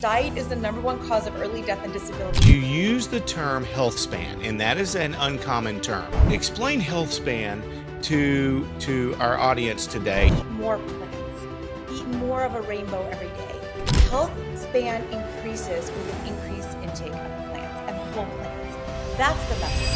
Diet is the number one cause of early death and disability. You use the term health span, and that is an uncommon term. Explain health span to our audience today. Eat more plants. Eat more of a rainbow every day. Health span increases with an increased intake of plants and whole plants. That's the message.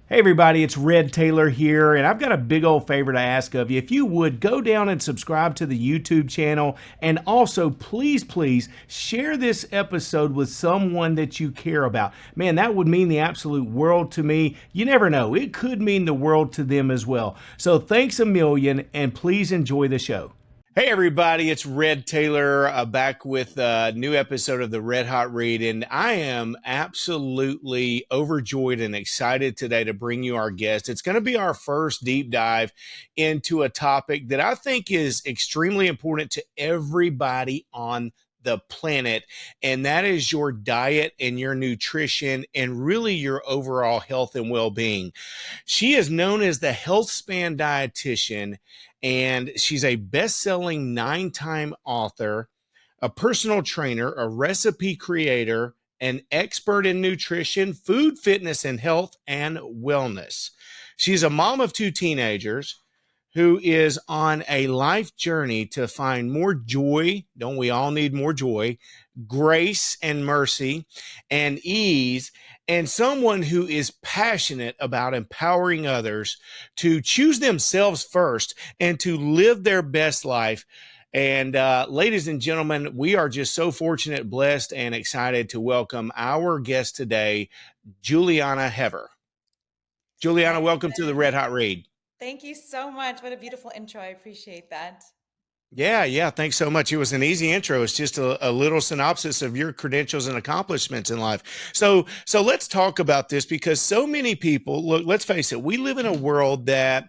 Hey everybody, it's Red Taylor here, and I've got a big old favor to ask of you. If you would, go down and subscribe to the YouTube channel, and also please share this episode with someone that you care about. Man, that would mean the absolute world to me. You never know, it could mean the world to them as well. So thanks a million, and please enjoy the show. Hey everybody, it's Red Taylor back with a new episode of the Red Hot Read, and I am absolutely overjoyed and excited today to bring you our guest. It's going to be our first deep dive into a topic that I think is extremely important to everybody on the planet, and that is your diet and your nutrition and really your overall health and well-being. She is known as the Health Span Dietitian, and she's a best-selling 9-time author, a personal trainer, a recipe creator, an expert in nutrition, food, fitness, and health and wellness. She's a mom of 2 teenagers who is on a life journey to find more joy. Don't we all need more joy, grace and mercy and ease, and someone who is passionate about empowering others to choose themselves first and to live their best life. And ladies and gentlemen, we are just so fortunate, blessed, and excited to welcome our guest today, Julianna Hever. Juliana, welcome to the Red Hot Read. Thank you so much. What a beautiful intro. I appreciate that. Yeah. Thanks so much. It was an easy intro. It's just a little synopsis of your credentials and accomplishments in life. So let's talk about this, because so many people, look, let's face it, we live in a world that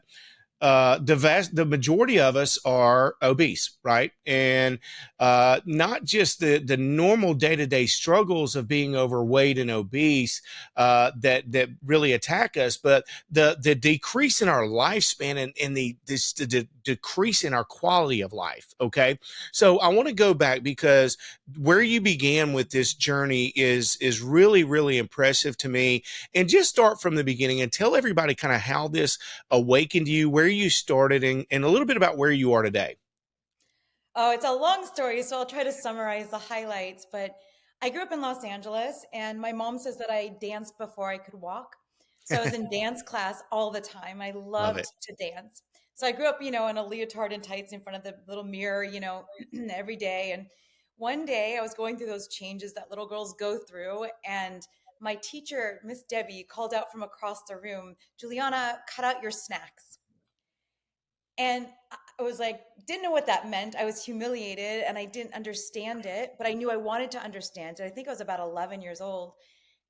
the majority of us are obese, right? And not just the normal day-to-day struggles of being overweight and obese that really attack us, but the decrease in our lifespan and the decrease in our quality of life. Okay, so I want to go back, because where you began with this journey is really impressive to me. And just start from the beginning and tell everybody kind of how this awakened you, where you started, and a little bit about where you are today. Oh, it's a long story, so I'll try to summarize the highlights. But I grew up in Los Angeles, and my mom says that I danced before I could walk. So I was in dance class all the time. I Love loved it. to dance. So I grew up, in a leotard and tights in front of the little mirror, every day. And one day I was going through those changes that little girls go through, and my teacher, Miss Debbie, called out from across the room, "Juliana, cut out your snacks." And I was like, didn't know what that meant. I was humiliated and I didn't understand it, but I knew I wanted to understand it. I think I was about 11 years old.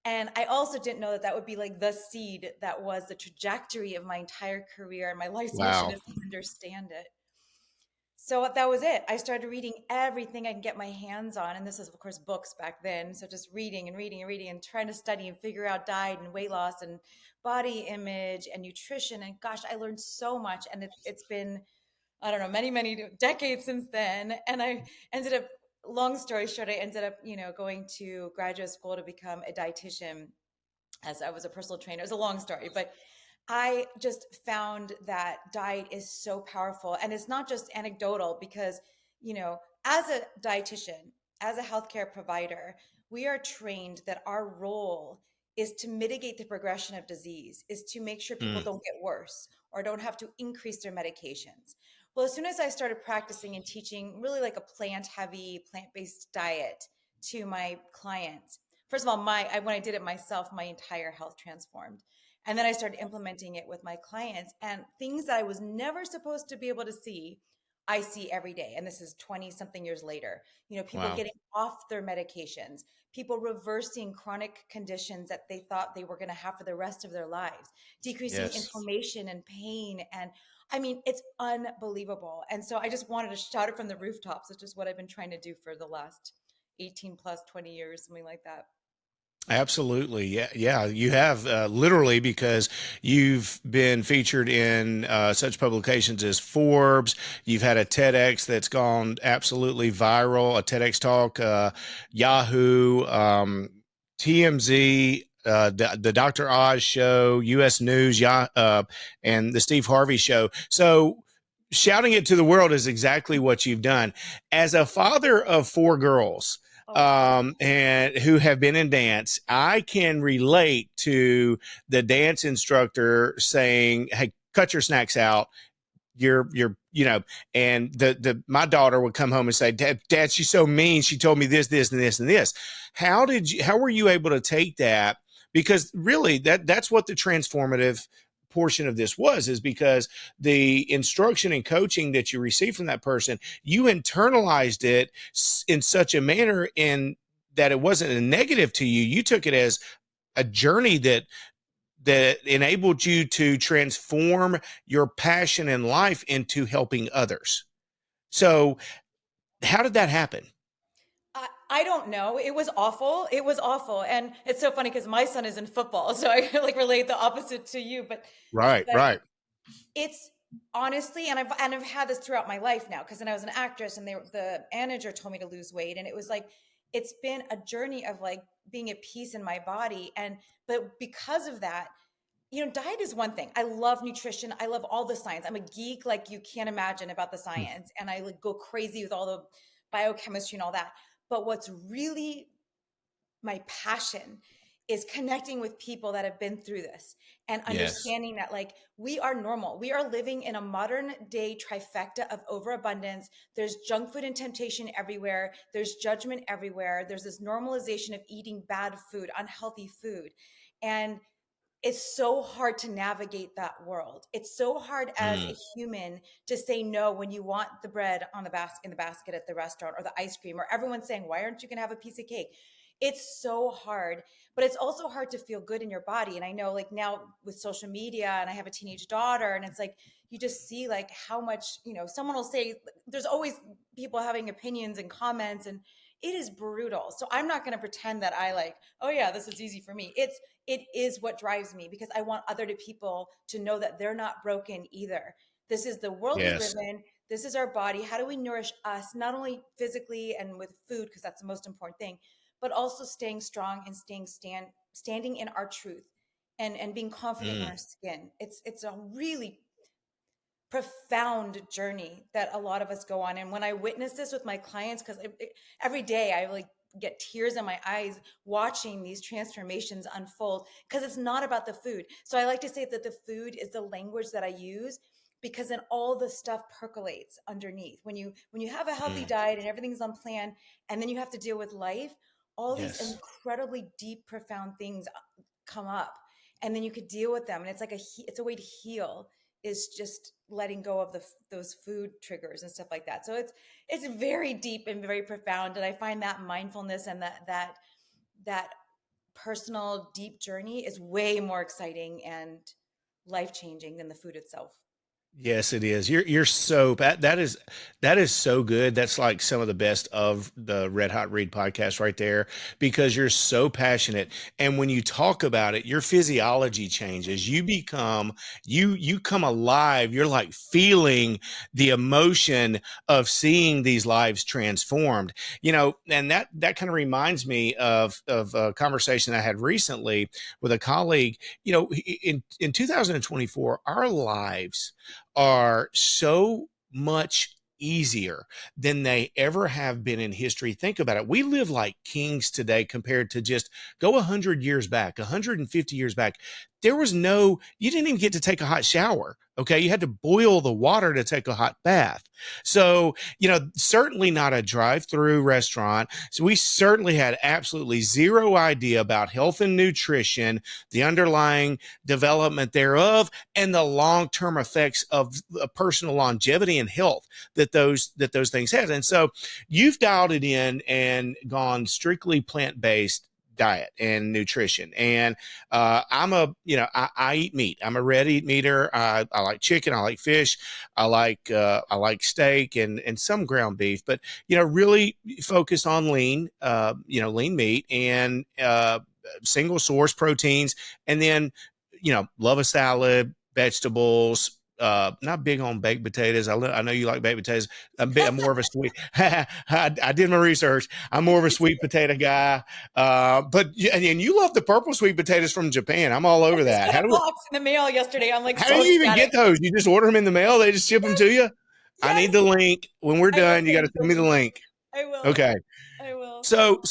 And I also didn't know that that would be like the seed that was the trajectory of my entire career. And my life's mission Wow. is to understand it. So that was it. I started reading everything I can get my hands on. And this is, of course, books back then. So just reading and trying to study and figure out diet and weight loss and body image and nutrition. And gosh, I learned so much. And it's been, I don't know, many decades since then. And I ended up, long story short, I ended up, going to graduate school to become a dietitian, as I was a personal trainer. It was a long story, but I just found that diet is so powerful. And it's not just anecdotal, because, as a dietitian, as a healthcare provider, we are trained that our role is to mitigate the progression of disease, is to make sure people Mm. don't get worse or don't have to increase their medications. Well, as soon as I started practicing and teaching really like a plant-heavy, plant-based diet to my clients, first of all, when I did it myself, my entire health transformed. And then I started implementing it with my clients, and things that I was never supposed to be able to see, I see every day. And this is 20 something years later, people Wow. getting off their medications, people reversing chronic conditions that they thought they were going to have for the rest of their lives, decreasing Yes. inflammation and pain. And I mean, it's unbelievable. And so I just wanted to shout it from the rooftops, which is what I've been trying to do for the last 18 plus 20 years, something like that. Absolutely. Yeah. Yeah. You have literally because you've been featured in such publications as Forbes. You've had a TEDx that's gone absolutely viral, a TEDx talk, Yahoo, TMZ. The Dr. Oz show, U.S. News, and the Steve Harvey show. So, shouting it to the world is exactly what you've done. As a father of four girls, Oh, and who have been in dance, I can relate to the dance instructor saying, "Hey, cut your snacks out. You're, and my daughter would come home and say, Dad, she's so mean. She told me this, and this, and this." How were you able to take that? Because really that's what the transformative portion of this was, is because the instruction and coaching that you received from that person, you internalized it in such a manner in that it wasn't a negative to you. You took it as a journey that enabled you to transform your passion in life into helping others. So, how did that happen? I don't know. It was awful. It was awful. And it's so funny because my son is in football. So I like relate the opposite to you. Right, But right. it's honestly, and I've had this throughout my life now, because then I was an actress and the manager told me to lose weight. And it was like, it's been a journey of like being at peace in my body. But because of that, diet is one thing. I love nutrition. I love all the science. I'm a geek like you can't imagine about the science. And I like go crazy with all the biochemistry and all that. But what's really my passion is connecting with people that have been through this and Yes. understanding that like we are normal. We are living in a modern day trifecta of overabundance. There's junk food and temptation everywhere. There's judgment everywhere. There's this normalization of eating bad food, unhealthy food. And it's so hard to navigate that world. It's so hard as a Mm, human to say no when you want the bread on the in the basket at the restaurant, or the ice cream, or everyone's saying, "Why aren't you going to have a piece of cake?" It's so hard, but it's also hard to feel good in your body. And I know like now with social media, and I have a teenage daughter, and it's like you just see like how much, someone will say, there's always people having opinions and comments, and it is brutal. So I'm not going to pretend that I like, oh yeah, this is easy for me. It is what drives me, because I want other people to know that they're not broken either. This is the world we live yes. in. This is our body. How do we nourish us, not only physically and with food, because that's the most important thing, but also staying strong and standing in our truth, and being confident in Mm, our skin. It's a really profound journey that a lot of us go on. And when I witness this with my clients, because every day I like get tears in my eyes watching these transformations unfold, because it's not about the food. So I like to say that the food is the language that I use, because then all the stuff percolates underneath. When you have a healthy mm, diet and everything's on plan, and then you have to deal with life, all these yes. incredibly deep, profound things come up, and then you could deal with them. And it's like it's a way to heal, is just letting go of those food triggers and stuff like that. So it's very deep and very profound, and I find that mindfulness and that personal deep journey is way more exciting and life changing than the food itself. Yes, it is. You're so that is so good. That's like some of the best of the Red Hot Read podcast right there, because you're so passionate. And when you talk about it, your physiology changes. You come alive. You're like feeling the emotion of seeing these lives transformed. And that kind of reminds me of a conversation I had recently with a colleague. In 2024, our lives are so much easier than they ever have been in history. Think about it. We live like kings today compared to just go 100 years back, 150 years back. You didn't even get to take a hot shower. Okay. You had to boil the water to take a hot bath. So, certainly not a drive through restaurant. So, we certainly had absolutely zero idea about health and nutrition, the underlying development thereof, and the long-term effects of personal longevity and health that those things have. And so you've dialed it in and gone strictly plant-based diet and nutrition. And I eat meat. I'm a red meat eater. I like chicken. I like fish. I like steak and some ground beef, but really focus on lean meat. And single source proteins, and then love a salad, vegetables. Not big on baked potatoes. I know you like baked potatoes. I'm more of a sweet. I did my research. I'm more of a sweet potato guy. But and you love the purple sweet potatoes from Japan. I'm all I over just that. got a box in the mail yesterday. I'm like How do so you even ecstatic. get those? You just order them in the mail. They just ship them to you. I Yes, need the link when we're I will done. You got send to you the send me the link. link. I will. Okay. I will. So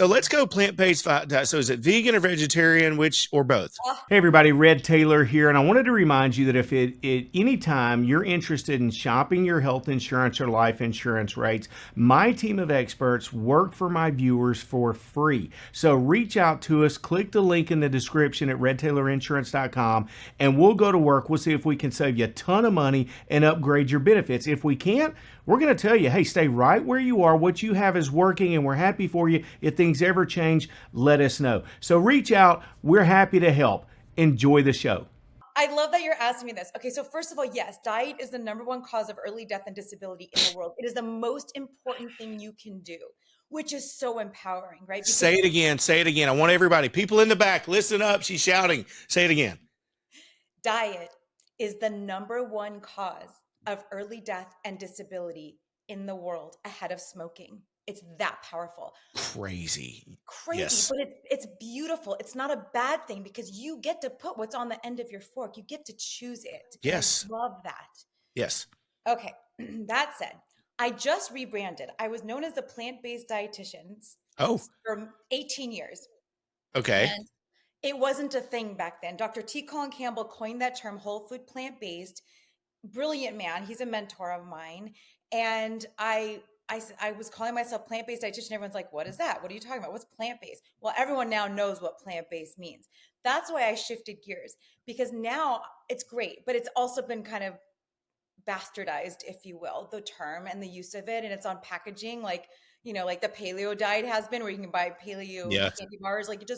let's go plant-based. So is it vegan or vegetarian, or both? Ah, Hey everybody, Red Taylor here, and I wanted to remind you that if at any time you're interested in shopping your health insurance or life insurance rates, my team of experts work for my viewers for free. So reach out to us, click the link in the description at redtailorinsurance.com, and we'll go to work. We'll see if we can save you a ton of money and upgrade your benefits. If we can't, we're going to tell you, hey, stay right where you are. What you have is working, and we're happy for you. If things ever change, let us know. So reach out. We're happy to help. Enjoy the show. I love that you're asking me this. Okay, so first of all, yes, diet is the number one cause of early death and disability in the world. It is the most important thing you can do, which is so empowering, right? Because Say it again. Say it again. I want everybody, people in the back, listen up. She's shouting. Say it again. diet is the number one cause of early death and disability in the world, ahead of smoking. It's that powerful. Crazy. Crazy, Yes. but it's beautiful. It's not a bad thing because you get to put what's on the end of your fork. You get to choose it. And I Yes. love that. Yes. Okay, that said, I just rebranded. I was known as a plant-based dietitian Oh, for 18 years. okay. And it wasn't a thing back then. Dr. T. Colin Campbell coined that term, whole food plant-based. Brilliant man. He's a mentor of mine. And I was calling myself plant-based dietitian. Everyone's like, what is that? What are you talking about? What's plant-based? Well, everyone now knows what plant-based means. That's why I shifted gears, because now it's great, but it's also been kind of bastardized, if you will, the term and the use of it. And it's on packaging, like, like the paleo diet has been, where you can buy paleo Yeah. candy bars. Like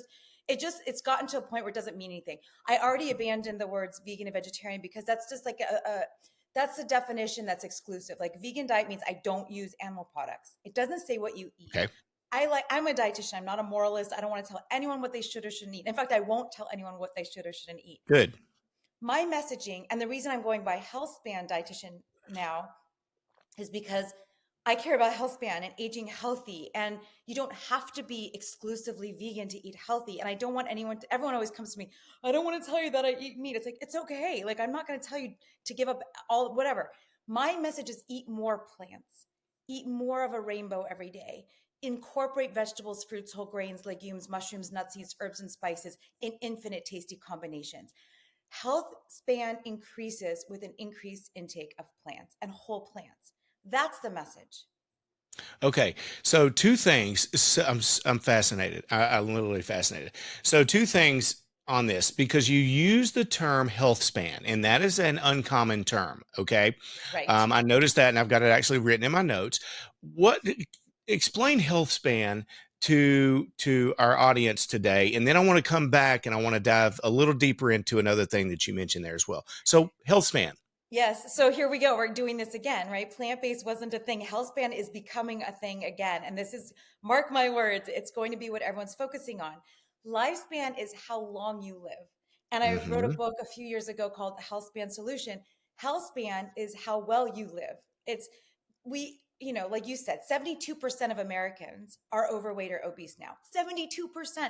it's gotten to a point where it doesn't mean anything. I already abandoned the words vegan and vegetarian because that's just like that's a definition that's exclusive. Like vegan diet means I don't use animal products. It doesn't say what you eat. Okay. I'm a dietitian. I'm not a moralist. I don't want to tell anyone what they should or shouldn't eat. In fact, I won't tell anyone what they should or shouldn't eat. Good. My messaging, and the reason I'm going by health span dietitian now, is because I care about health span and aging healthy. And you don't have to be exclusively vegan to eat healthy. And I don't want everyone always comes to me, I don't want to tell you that I eat meat. It's like, it's okay. Like, I'm not going to tell you to give up all, whatever. My message is eat more plants, eat more of a rainbow every day. Incorporate vegetables, fruits, whole grains, legumes, mushrooms, nuts, seeds, herbs, and spices in infinite tasty combinations. Health span increases with an increased intake of plants and whole plants. That's the message. Okay. So two things. So I'm fascinated. I'm literally fascinated. So two things on this, because you use the term health span, and that is an uncommon term. Okay. Right. I noticed that, and I've got it actually written in my notes. What Explain health span to our audience today, and then I want to come back and I want to dive a little deeper into another thing that you mentioned there as well. So health span. Yes. So here we go. We're doing this again, right? Plant based wasn't a thing. Health span is becoming a thing again. And this is, mark my words, it's going to be what everyone's focusing on. Lifespan is how long you live. And I wrote a Mm-hmm. book a few years ago called Health Span Solution. Health span is how well you live. Like you said, 72% of Americans are overweight or obese now. 72%.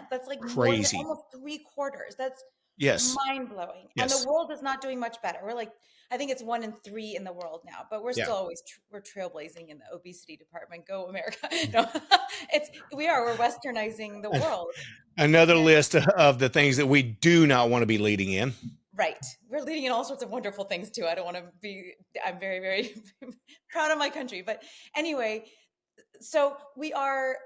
That's like more than Crazy. almost three quarters. That's Yes. mind blowing. And the Yes. world is not doing much better. We're like, I think it's 1 in 3 in the world now, but we're Yeah. still always we're trailblazing in the obesity department. Go America! No, we're westernizing the world. Another And list of the things that we do not want to be leading in. right, we're leading in all sorts of wonderful things too. I don't want to be. I'm very very proud of my country, but anyway, so we are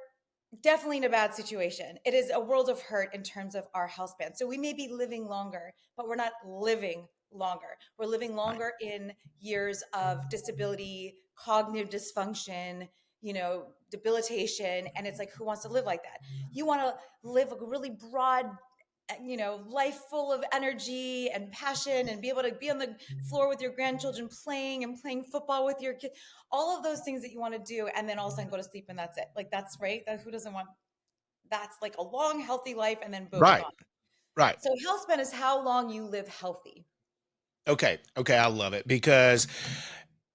definitely in a bad situation. It is a world of hurt in terms of our health span. So we may be living longer, but we're not living longer. We're living Right. longer in years of disability, cognitive dysfunction, debilitation. And it's like, who wants to live like that? You want to live a really broad, life full of energy and passion and be able to be on the floor with your grandchildren playing football with your kids, all of those things that you want to do, and then all of a sudden go to sleep and that's it. Like, that's right. Who doesn't want that's like a long, healthy life, and then boom, Right. gone. Right. So health span is how long you live healthy. Okay. Okay. I love it because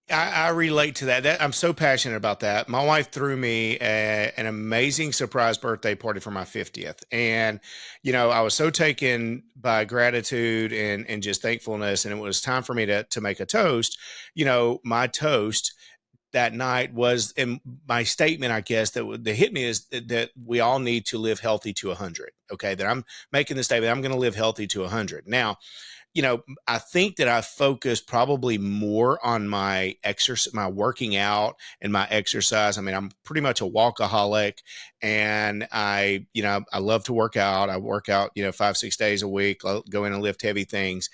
I relate to that. I'm so passionate about that. My wife threw me an amazing surprise birthday party for my 50th. And, I was so taken by gratitude and just thankfulness. And it was time for me to make a toast. My toast that night was, and my statement, I guess, that hit me is that we all need to live healthy to 100. Okay. That I'm making the statement, I'm going to live healthy to 100. Now, I think that I focus probably more on my exercise, my working out and my exercise. I mean, I'm pretty much a walkaholic and I love to work out. I work out, 5, 6 days a week, go in and lift heavy things.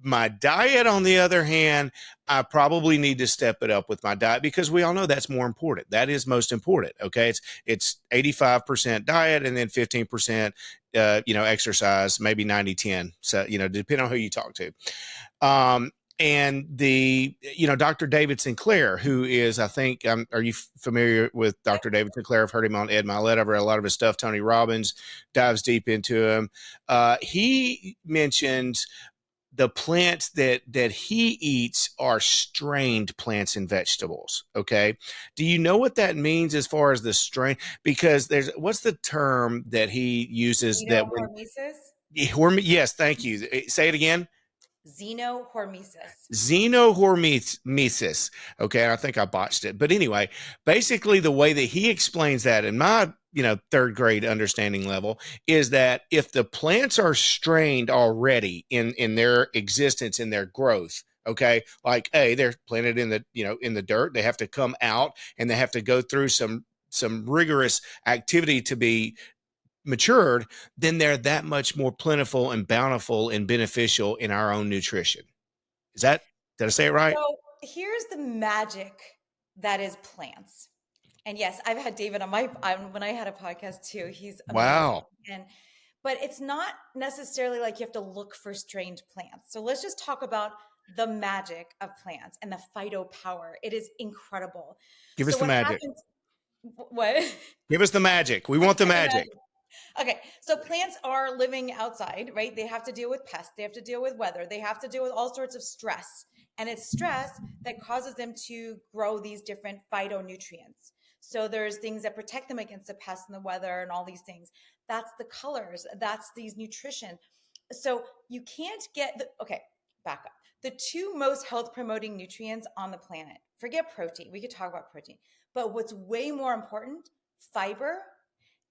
My diet, on the other hand, I probably need to step it up with my diet because we all know that's more important. That is most important. Okay. It's 85% diet and then 15%, exercise, maybe 90-10. So, depending on who you talk to. And Dr. David Sinclair, who is, I think, are you familiar with Dr. David Sinclair? I've heard him on Ed Mylett. I've read a lot of his stuff. Tony Robbins dives deep into him. He mentioned the plants that he eats are strained plants and vegetables. Okay. Do you know what that means as far as the strain? Because what's the term that he uses that when, Xenohormesis. yes, thank you. Say it again. Xenohormesis. Xenohormesis. Okay, I think I botched it. But anyway, basically the way that he explains that in my, third grade understanding level is that if the plants are strained already in their existence, in their growth, okay, like they're planted in the, in the dirt, they have to come out and they have to go through some rigorous activity to be matured, then they're that much more plentiful and bountiful and beneficial in our own nutrition. Did I say it right? So here's the magic that is plants. And yes, I've had David on when I had a podcast too. He's amazing. Wow. But it's not necessarily like you have to look for strained plants. So let's just talk about the magic of plants and the phytopower. It is incredible. Give us So the what magic. happens? What? Give us the magic. We want the magic. Okay, so plants are living outside, right? They have to deal with pests, they have to deal with weather, they have to deal with all sorts of stress. And it's stress that causes them to grow these different phytonutrients. So there's things that protect them against the pests and the weather and all these things. That's the colors, that's these nutrition. So you can't okay, back up. The two most health promoting nutrients on the planet, forget protein, we could talk about protein, but what's way more important, fiber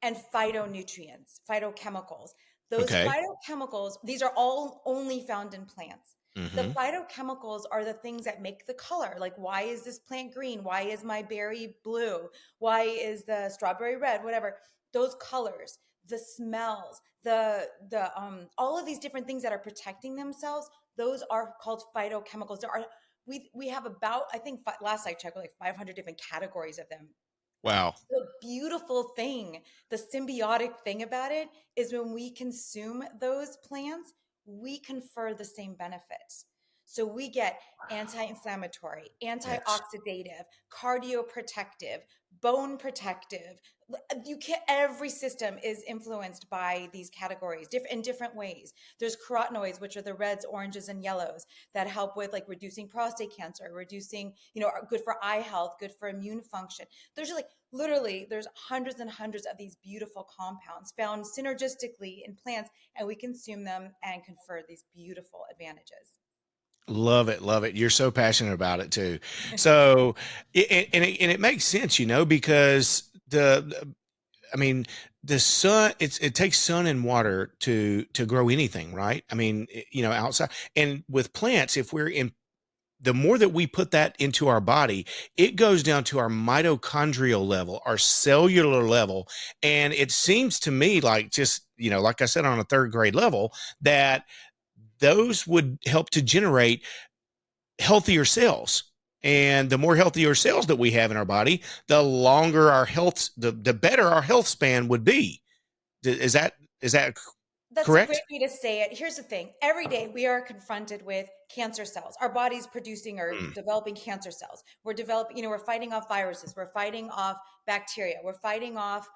and phytonutrients, phytochemicals. Those Okay. phytochemicals, these are all only found in plants. The Mm-hmm. phytochemicals are the things that make the color. Like, why is this plant green? Why is my berry blue? Why is the strawberry red? Whatever. Those colors, the smells, the all of these different things that are protecting themselves, those are called phytochemicals. We have about, I think last I checked, like 500 different categories of them. Wow. The beautiful thing, the symbiotic thing about it is when we consume those plants, we confer the same benefits. So we get anti-inflammatory, Yes. antioxidative, cardioprotective, bone protective. You can Every system is influenced by these categories in different ways. There's carotenoids, which are the reds, oranges, and yellows that help with like reducing prostate cancer, reducing, are good for eye health, good for immune function. There's just like literally there's hundreds and hundreds of these beautiful compounds found synergistically in plants, and we consume them and confer these beautiful advantages. Love it. Love it. You're so passionate about it too. So, and it makes sense, because I mean, the sun, it takes sun and water to grow anything, right? I mean, outside and with plants, if we're in the more that we put that into our body, it goes down to our mitochondrial level, our cellular level. And it seems to me like just, like I said, on a third grade level, that those would help to generate healthier cells. And the more healthier cells that we have in our body, the longer our health, the better our health span would be. Is that That's a great correct? way to say it. Here's the thing. Every day we are confronted with cancer cells. Our body's producing or Mm. developing cancer cells. We're fighting off viruses. We're fighting off bacteria. We're fighting off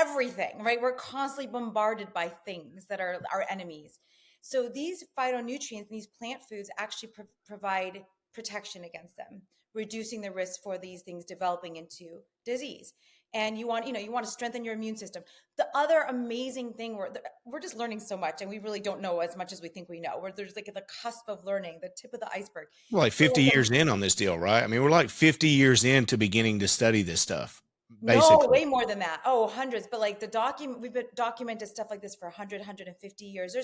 everything, right? We're constantly bombarded by things that are our enemies. So these phytonutrients, these plant foods actually provide protection against them, reducing the risk for these things developing into disease. And you want to strengthen your immune system. The other amazing thing, we're just learning so much, and we really don't know as much as we think we know. We're there's like at the cusp of learning, the tip of the iceberg. We're like But 50 like years in on this deal, right? I mean, we're like 50 years into beginning to study this stuff, no, basically. way more than that. Oh, hundreds. But like we've been documented stuff like this for 100, 150 years.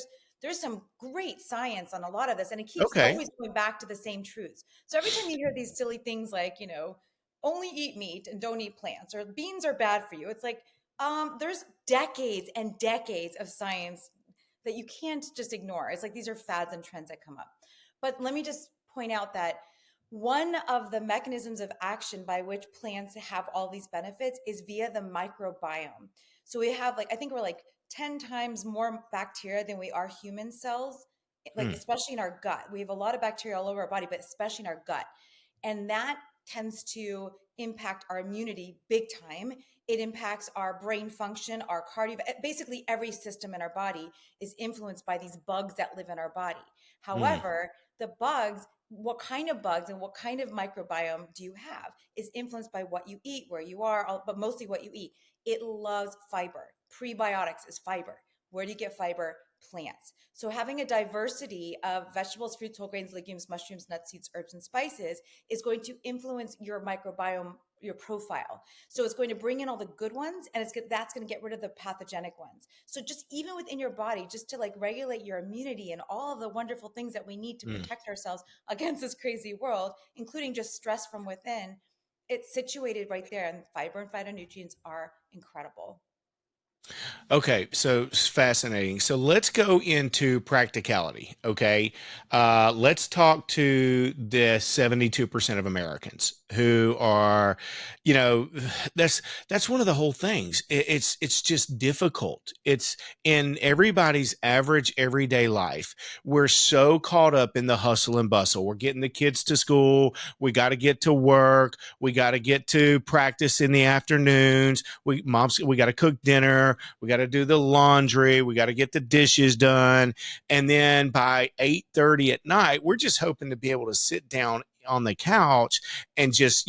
There's some great science on a lot of this, and it keeps Okay. always going back to the same truths. So every time you hear these silly things like, only eat meat and don't eat plants, or beans are bad for you, it's like, there's decades and decades of science that you can't just ignore. It's like these are fads and trends that come up. But let me just point out that one of the mechanisms of action by which plants have all these benefits is via the microbiome. So we have I think we're like 10 times more bacteria than we are human cells, like Hmm. especially in our gut. We have a lot of bacteria all over our body, but especially in our gut. And that tends to impact our immunity big time. It impacts our brain function, our cardio, basically every system in our body is influenced by these bugs that live in our body. Hmm. However, the bugs, what kind of bugs and what kind of microbiome do you have is influenced by what you eat, where you are, but mostly what you eat. It loves fiber. Prebiotics is fiber. Where do you get fiber? Plants. So having a diversity of vegetables, fruits, whole grains, legumes, mushrooms, nuts, seeds, herbs, and spices is going to influence your microbiome, your profile. So it's going to bring in all the good ones, and that's going to get rid of the pathogenic ones. So just even within your body, just to regulate your immunity and all of the wonderful things that we need to Hmm. protect ourselves against this crazy world, including just stress from within, it's situated right there. And fiber and phytonutrients are incredible. Okay, so it's fascinating. So let's go into practicality. Okay, let's talk to the 72% of Americans who are, you know, that's one of the whole things. It's just difficult. It's in everybody's average everyday life. We're so caught up in the hustle and bustle. We're getting the kids to school. We got to get to work. We got to get to practice in the afternoons. We got to cook dinner. We got to do the laundry. We got to get the dishes done. And then by 8:30 at night, we're just hoping to be able to sit down on the couch and just,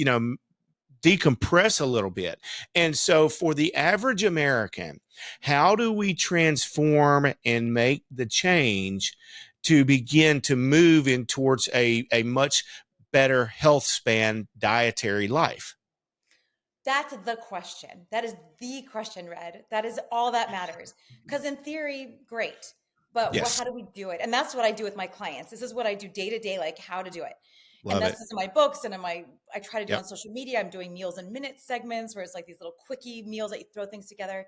decompress a little bit. And so for the average American, how do we transform and make the change to begin to move in towards a much better health span dietary life? That's the question. That is the question, Red. That is all that matters. Because in theory, great. But Yes. how do we do it? And that's what I do with my clients. This is what I do day to day, like how to do it. And Love that's it. just in my books and I try to do on Yep. social media. I'm doing meals and minutes segments where it's like these little quickie meals that you throw things together.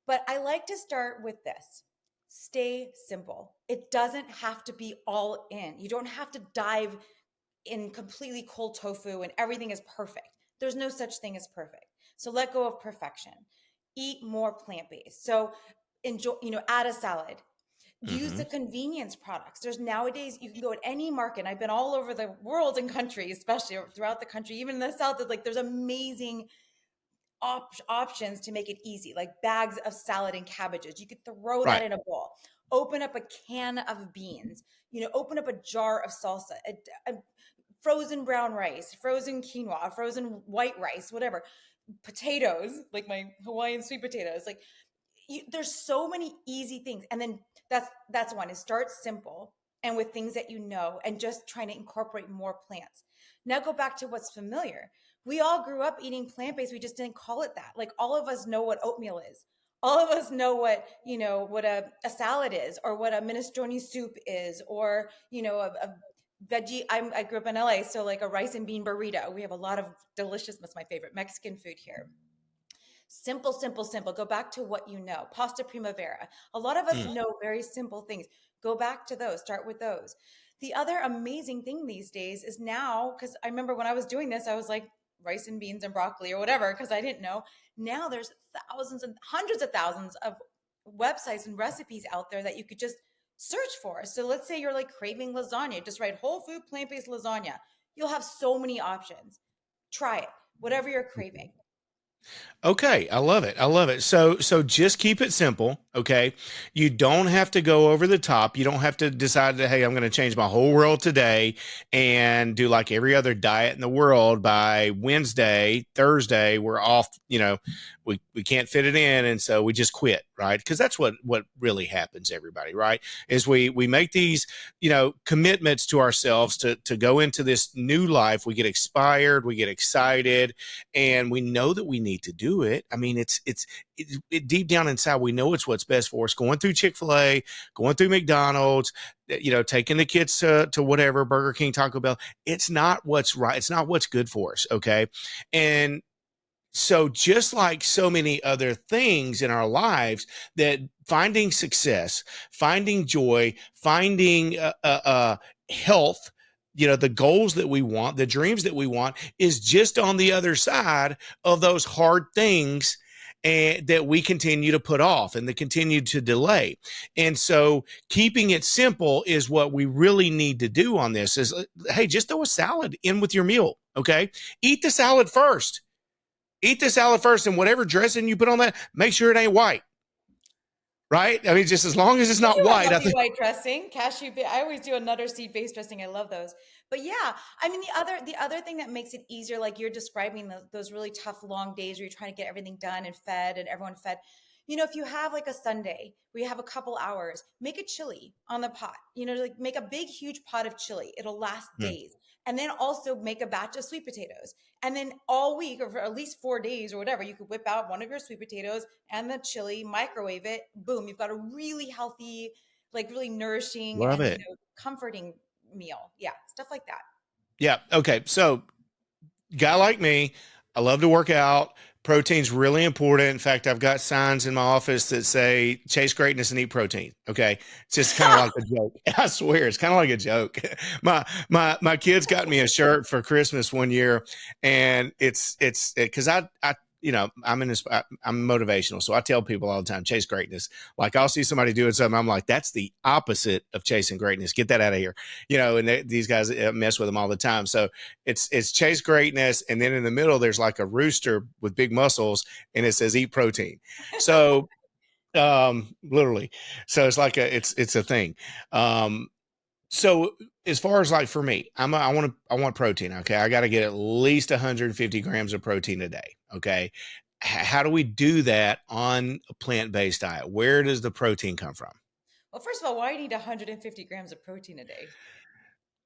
But I like to start with this. Stay simple. It doesn't have to be all in. You don't have to dive in completely cold tofu and everything is perfect. There's no such thing as perfect. So let go of perfection. Eat more plant-based. So enjoy, add a salad. Use Hmm. the convenience products. There's nowadays, you can go at any market. I've been all over the world and country, especially throughout the country, even in the South, there's amazing options to make it easy, like bags of salad and cabbages. You could throw that Right. in a bowl. Open up a can of beans. Open up a jar of salsa, a frozen brown rice, frozen quinoa, frozen white rice, whatever. Potatoes, like my Hawaiian sweet potatoes. There's so many easy things, and then that's one is start simple and with things that and just trying to incorporate more plants. Now go back to what's familiar. We all grew up eating plant-based, we just didn't call it that. Like all of us know what oatmeal is, all of us know what a salad is, or what a minestrone soup is, or a veggie. I grew up in LA, so like a rice and bean burrito. We have a lot of delicious, that's my favorite Mexican food here. Simple, simple, simple. Go back to what you know. Pasta primavera. A lot of us Mm. know very simple things. Go back to those. Start with those. The other amazing thing these days is now, because I remember when I was doing this, I was like rice and beans and broccoli or whatever, because I didn't know. Now there's thousands and hundreds of thousands of websites and recipes out there that you could just search for. So let's say you're like craving lasagna, just write whole food plant-based lasagna. You'll have so many options. Try it, whatever you're craving. Okay, I love it. I love it. So just keep it simple, okay? You don't have to go over the top. You don't have to decide that, hey, I'm going to change my whole world today and do like every other diet in the world by Wednesday, Thursday, we're off, we can't fit it in and so we just quit, right? Because that's what really happens, everybody, right? Is we make these, commitments to ourselves to go into this new life. We get expired, we get excited, and we know that we need to do it. I mean, it deep down inside, we know it's what's best for us. Going through Chick-fil-A, going through McDonald's, taking the kids to whatever, Burger King, Taco Bell. It's not what's right. It's not what's good for us. Okay. And so just like so many other things in our lives, that finding success, finding joy, finding health, the goals that we want, the dreams that we want, is just on the other side of those hard things and that we continue to put off and that continue to delay. And so keeping it simple is what we really need to do on this. Is, hey, just throw a salad in with your meal. Okay. Eat the salad first. Eat the salad first, and whatever dressing you put on that, make sure it ain't white. Right? I mean, just as long as it's I not do a white, I healthy think. white dressing, cashew. I always do another seed-based dressing. I love those. But yeah, I mean the other thing that makes it easier, like you're describing those really tough long days where you're trying to get everything done and fed and everyone fed. If you have like a Sunday where you have a couple hours, make a chili on the pot. Like make a big huge pot of chili. It'll last Hmm. days. And then also make a batch of sweet potatoes. And then all week, or for at least 4 days or whatever, you could whip out one of your sweet potatoes and the chili, microwave it, boom, you've got a really healthy, like really nourishing Love and it. comforting meal. Yeah, stuff like that. Yeah. Okay. So, guy like me, I love to work out. Protein's really important. In fact, I've got signs in my office that say chase greatness and eat protein. Okay. It's just kind of like a joke. I swear, it's kind of like a joke. My kids got me a shirt for Christmas one year, and it's because I I'm I'm motivational. So I tell people all the time, chase greatness. Like I'll see somebody doing something, I'm like, that's the opposite of chasing greatness. Get that out of here. And these guys mess with them all the time. So it's chase greatness, and then in the middle there's like a rooster with big muscles, and it says eat protein. So literally, so it's like it's a thing. So as far as like for me, I want protein. Okay, I got to get at least 150 grams of protein a day. Okay, how do we do that on a plant-based diet? Where does the protein come from? Well, first of all, why do you need 150 grams of protein a day?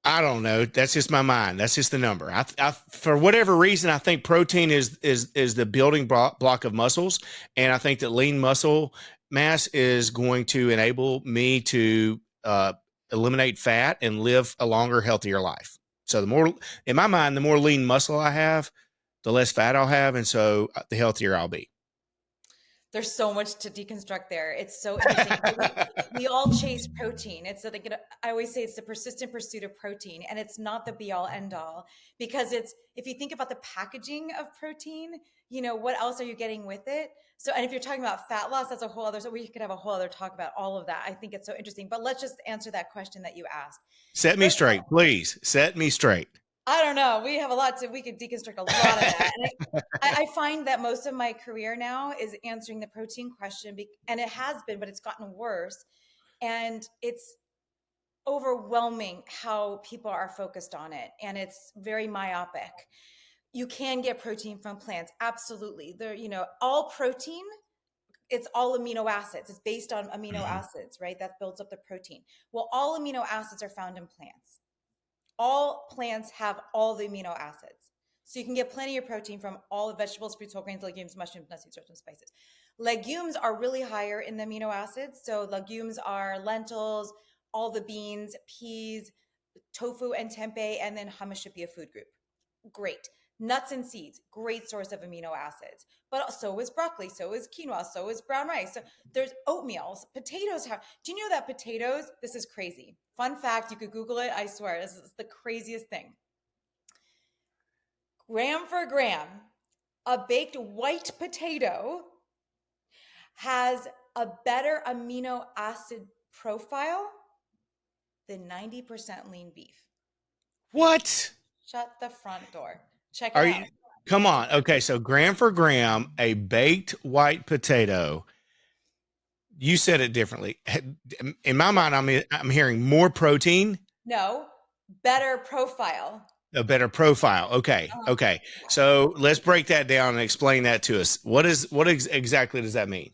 I don't know. That's just my mind. That's just the number. For whatever reason, I think protein is the building block of muscles, and I think that lean muscle mass is going to enable me to eliminate fat and live a longer, healthier life. So in my mind, the more lean muscle I have, the less fat I'll have, and so the healthier I'll be. There's so much to deconstruct there. It's so interesting. We all chase protein. It's like I always say it's the persistent pursuit of protein, and it's not the be all end all, because it's, if you think about the packaging of protein, what else are you getting with it? So, and if you're talking about fat loss, that's a whole other. So we could have a whole other talk about all of that. I think it's so interesting. But let's just answer that question that you asked. Set me First of straight, all, please. Set me straight. I don't know. We have a lot to. We could deconstruct a lot of that, and I find that most of my career now is answering the protein question, and it has been, but it's gotten worse, and it's overwhelming how people are focused on it, and it's very myopic. You can get protein from plants, absolutely. All protein. It's all amino acids. It's based on amino Mhm. acids, right? That builds up the protein. Well, all amino acids are found in plants. All plants have all the amino acids. So you can get plenty of protein from all the vegetables, fruits, whole grains, legumes, mushrooms, nuts, seeds, herbs, and spices. Legumes are really higher in the amino acids. So legumes are lentils, all the beans, peas, tofu and tempeh, and then hummus should be a food group. Great. Nuts and seeds, great source of amino acids. But so is broccoli, so is quinoa, so is brown rice. So there's oatmeals, potatoes. Do you know that potatoes? This is crazy. Fun fact, you could Google it. I swear, this is the craziest thing. Gram for gram, a baked white potato has a better amino acid profile than 90% lean beef. What Shut the front door. Check it are you? out. Come on. Okay, so gram for gram, a baked white potato. You said it differently. In my Yeah. mind, I'm hearing more protein, No, better profile. a better profile. Okay, Uh-huh. okay. So let's break that down and explain that to us. Exactly does that mean?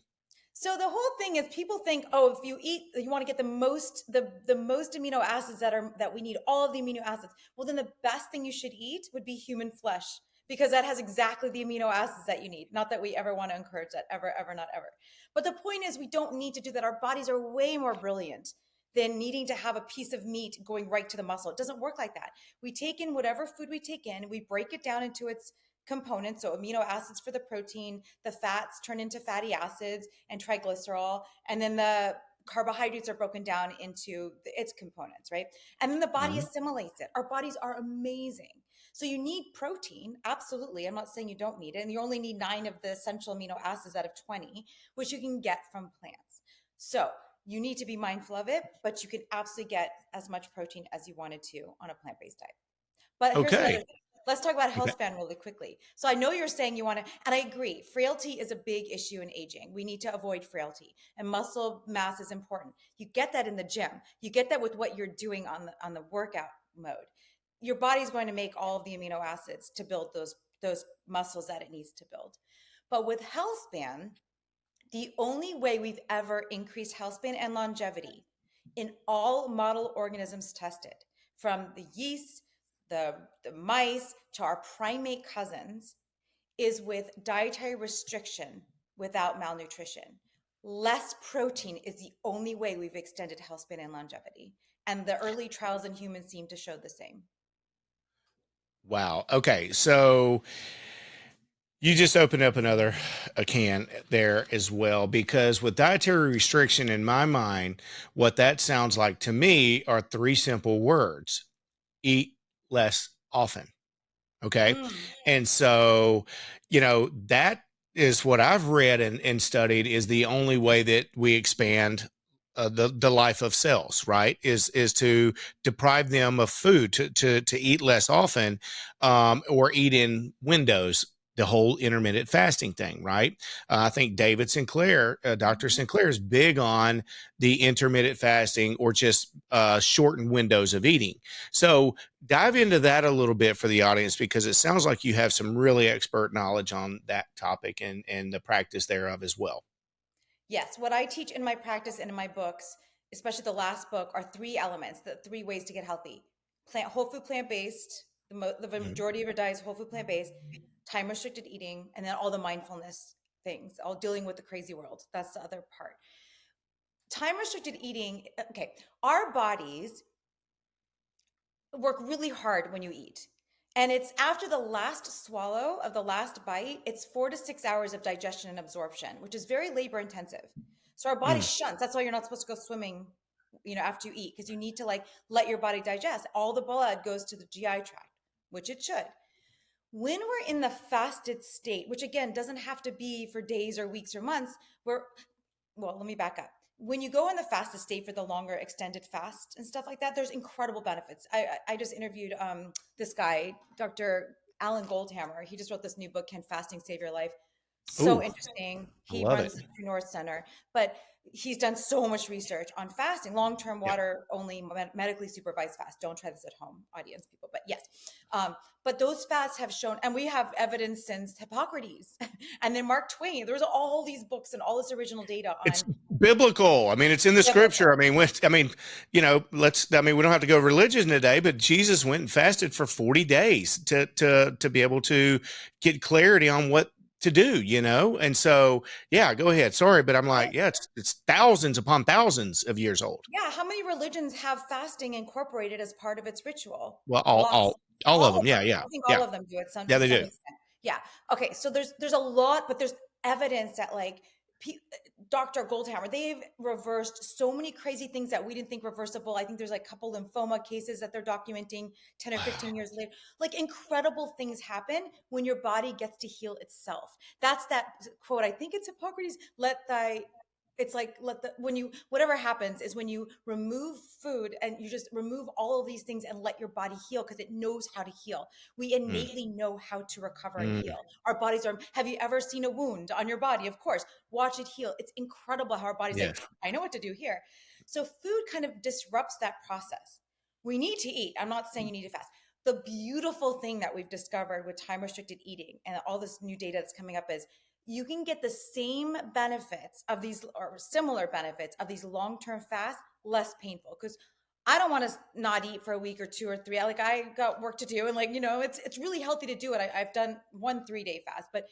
So the whole thing is people think, oh, if you eat, you want to get the most amino acids that we need, all of the amino acids. Well, then the best thing you should eat would be human flesh because that has exactly the amino acids that you need. Not that we ever want to encourage that, ever, ever, not ever. But the point is, we don't need to do that. Our bodies are way more brilliant than needing to have a piece of meat going right to the muscle. It doesn't work like that. We take in whatever food we take in, we break it down into its components. So amino acids for the protein, the fats turn into fatty acids and triglycerol, and then the carbohydrates are broken down into its components, right? And then the body Mhm. assimilates it. Our bodies are amazing. So you need protein, absolutely. I'm not saying you don't need it. And you only need 9 of the essential amino acids out of 20, which you can get from plants. So you need to be mindful of it, but you can absolutely get as much protein as you wanted to on a plant-based diet. But here's another Okay. thing. Let's talk about health Okay. span really quickly. So I know you're saying you want to, and I agree, frailty is a big issue in aging. We need to avoid frailty, and muscle mass is important. You get that in the gym. You get that with what you're doing on the workout mode. Your body's going to make all of the amino acids to build those muscles that it needs to build. But with health span, the only way we've ever increased health span and longevity in all model organisms tested, from the yeast, the mice, to our primate cousins, is with dietary restriction without malnutrition. Less protein is the only way we've extended health span and longevity. And the early trials in humans seem to show the same. Wow. Okay. So you just opened up another a can there as well, because with dietary restriction, in my mind, what that sounds like to me are three simple words: eat less often. Okay. Mm. And so, that is what I've read and studied is the only way that we expand the life of cells, right? Is to deprive them of food, to eat less often, or eat in windows. The whole intermittent fasting thing, right? I think David Sinclair, Dr. Mhm. Sinclair, is big on the intermittent fasting or just shortened windows of eating. So dive into that a little bit for the audience, because it sounds like you have some really expert knowledge on that topic and the practice thereof as well. Yes, what I teach in my practice and in my books, especially the last book, are 3 elements, the 3 ways to get healthy. Whole food plant based, the Mhm. majority of your diet is whole food plant based, time restricted eating, and then all the mindfulness things, all dealing with the crazy world. That's the other part. Time restricted eating, okay, our bodies work really hard when you eat. And it's after the last swallow of the last bite, it's 4 to 6 hours of digestion and absorption, which is very labor intensive. So our body Mm. shunts. That's why you're not supposed to go swimming, after you eat, because you need to like let your body digest. All the blood goes to the GI tract, which it should. When we're in the fasted state, which again doesn't have to be for days or weeks or months, we're well, let me back up. When you go in the fastest state for the longer extended fast and stuff like that, there's incredible benefits. I just interviewed this guy, Dr. Alan Goldhammer. He just wrote this new book, Can Fasting Save Your Life? So Ooh, interesting. I He love runs it. the True North Center, but he's done so much research on fasting, long-term Yeah. water only, medically supervised fast. Don't try this at home, audience people, but yes. But those fasts have shown, and we have evidence since Hippocrates and then Mark Twain. There's all these books and all this original data It's on biblical. I mean, it's in the scripture. biblical. We don't have to go religion today, but Jesus went and fasted for 40 days to be able to get clarity on what to do, And so, yeah, go ahead. Sorry, but I'm like, yeah, it's thousands upon thousands of years old. Yeah, how many religions have fasting incorporated as part of its ritual? Well, Lots. all of All them. of Yeah, them. yeah, I think all yeah, of them do it yeah, to they some do. extent. Yeah. Okay, so there's a lot, but there's evidence that like Dr. Goldhammer, they've reversed so many crazy things that we didn't think reversible. I think there's like a couple lymphoma cases that they're documenting 10 or Wow. 15 years later. Like incredible things happen when your body gets to heal itself. That's that quote. I think it's Hippocrates, let thy It's like when you, whatever happens is when you remove food and you just remove all of these things and let your body heal, because it knows how to heal. We Mm, innately know how to recover and mm, heal. Our bodies are, have you ever seen a wound on your body? Of course. Watch it heal. It's incredible how our body's like, yes. I know what to do here. So food kind of disrupts that process. We need to eat. I'm not saying you need to fast. The beautiful thing that we've discovered with time restricted eating and all this new data that's coming up is you can get the same benefits of these, or similar benefits of these long-term fasts, less painful. Because I don't want to not eat for a week or two or three. Like, I got work to do, and like, it's really healthy to do it. I've done 1 3-day fast, but